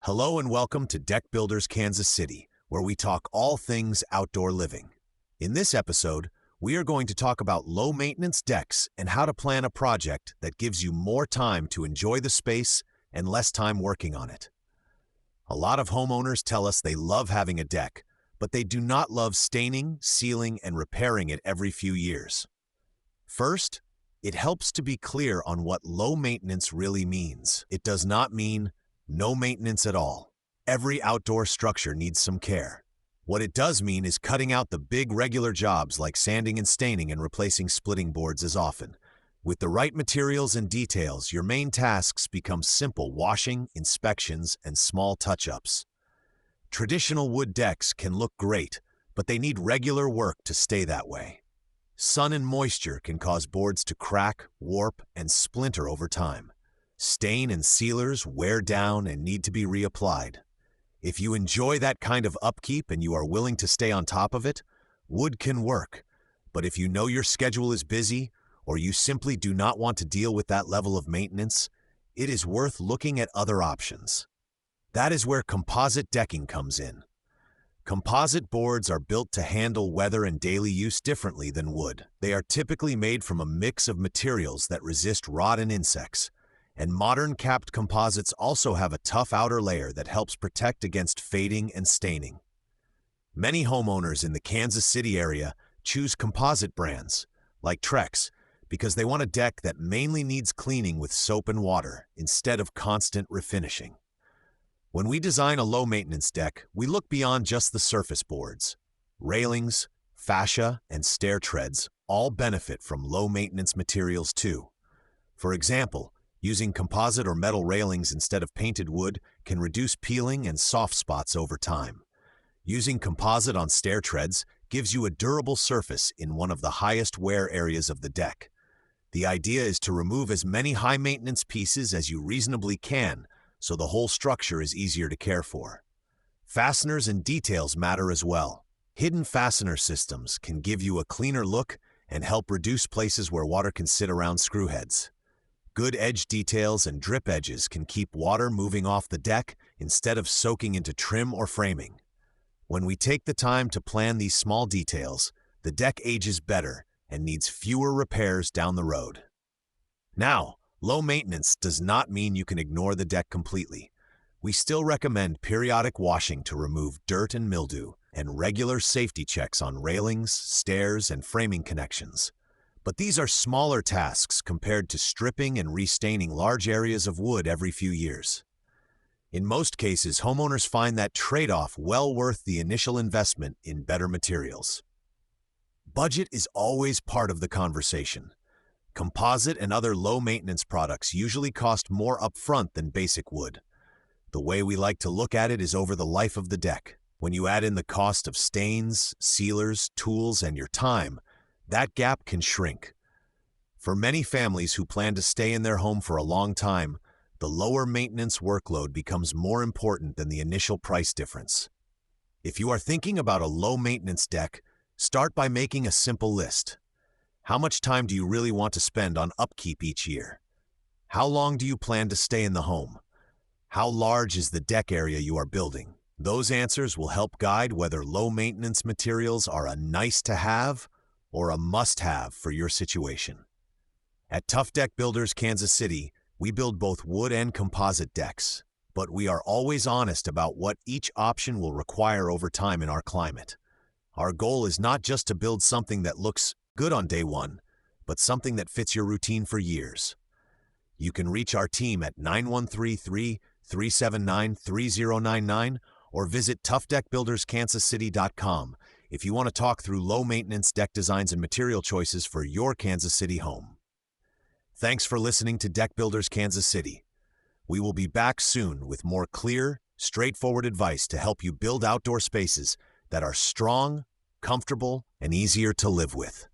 Hello and welcome to Deck Builders Kansas City, where we talk all things outdoor living. In this episode, we are going to talk about low-maintenance decks and how to plan a project that gives you more time to enjoy the space and less time working on it. A lot of homeowners tell us they love having a deck, but they do not love staining, sealing, and repairing it every few years. First, it helps to be clear on what low maintenance really means. It does not mean no maintenance at all. Every outdoor structure needs some care. What it does mean is cutting out the big regular jobs like sanding and staining and replacing splitting boards as often. With the right materials and details, your main tasks become simple washing, inspections, and small touch-ups. Traditional wood decks can look great, but they need regular work to stay that way. Sun and moisture can cause boards to crack, warp, and splinter over time. Stain and sealers wear down and need to be reapplied. If you enjoy that kind of upkeep and you are willing to stay on top of it, wood can work. But if you know your schedule is busy, or you simply do not want to deal with that level of maintenance, it is worth looking at other options. That is where composite decking comes in. Composite boards are built to handle weather and daily use differently than wood. They are typically made from a mix of materials that resist rot and insects. And modern capped composites also have a tough outer layer that helps protect against fading and staining. Many homeowners in the Kansas City area choose composite brands, like Trex, because they want a deck that mainly needs cleaning with soap and water instead of constant refinishing. When we design a low-maintenance deck, we look beyond just the surface boards. Railings, fascia, and stair treads all benefit from low-maintenance materials too. For example, using composite or metal railings instead of painted wood can reduce peeling and soft spots over time. Using composite on stair treads gives you a durable surface in one of the highest wear areas of the deck. The idea is to remove as many high-maintenance pieces as you reasonably can, so the whole structure is easier to care for. Fasteners and details matter as well. Hidden fastener systems can give you a cleaner look and help reduce places where water can sit around screw heads. Good edge details and drip edges can keep water moving off the deck instead of soaking into trim or framing. When we take the time to plan these small details, the deck ages better and needs fewer repairs down the road. Now, low maintenance does not mean you can ignore the deck completely. We still recommend periodic washing to remove dirt and mildew, and regular safety checks on railings, stairs, and framing connections. But these are smaller tasks compared to stripping and restaining large areas of wood every few years. In most cases, homeowners find that trade-off well worth the initial investment in better materials. Budget is always part of the conversation. Composite and other low-maintenance products usually cost more upfront than basic wood. The way we like to look at it is over the life of the deck. When you add in the cost of stains, sealers, tools, and your time, that gap can shrink. For many families who plan to stay in their home for a long time, the lower maintenance workload becomes more important than the initial price difference. If you are thinking about a low-maintenance deck, start by making a simple list. How much time do you really want to spend on upkeep each year? How long do you plan to stay in the home? How large is the deck area you are building? Those answers will help guide whether low-maintenance materials are a nice-to-have or a must-have for your situation. At Tough Deck Builders Kansas City, we build both wood and composite decks, but we are always honest about what each option will require over time in our climate. Our goal is not just to build something that looks good on day one, but something that fits your routine for years. You can reach our team at 9133-379-3099 or visit toughdeckbuilderskansascity.com if you want to talk through low-maintenance deck designs and material choices for your Kansas City home. Thanks for listening to Deck Builders Kansas City. We will be back soon with more clear, straightforward advice to help you build outdoor spaces that are strong, comfortable, and easier to live with.